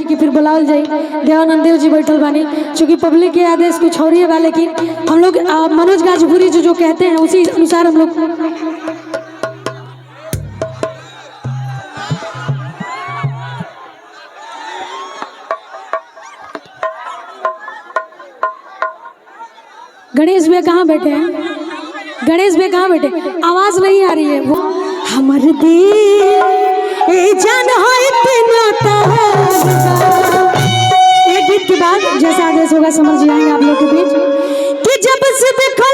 कि फिर बुलावल जाए। देवानंद देव जी बैठल बानी, चूँकि पब्लिक के आदेश कुछ और ही है, लेकिन हम लोग मनोज गाजपुरी जो कहते हैं उसी अनुसार हम लोग गणेश भैया कहाँ बैठे हैं? गणेश भैया कहाँ बैठे? आवाज नहीं आ रही है। वो हमर दिल ए जान हो इतना एक गीत के बाद जैसा आदेश होगा समझ जाएंगे आप लोग के बीच कि जब से देखो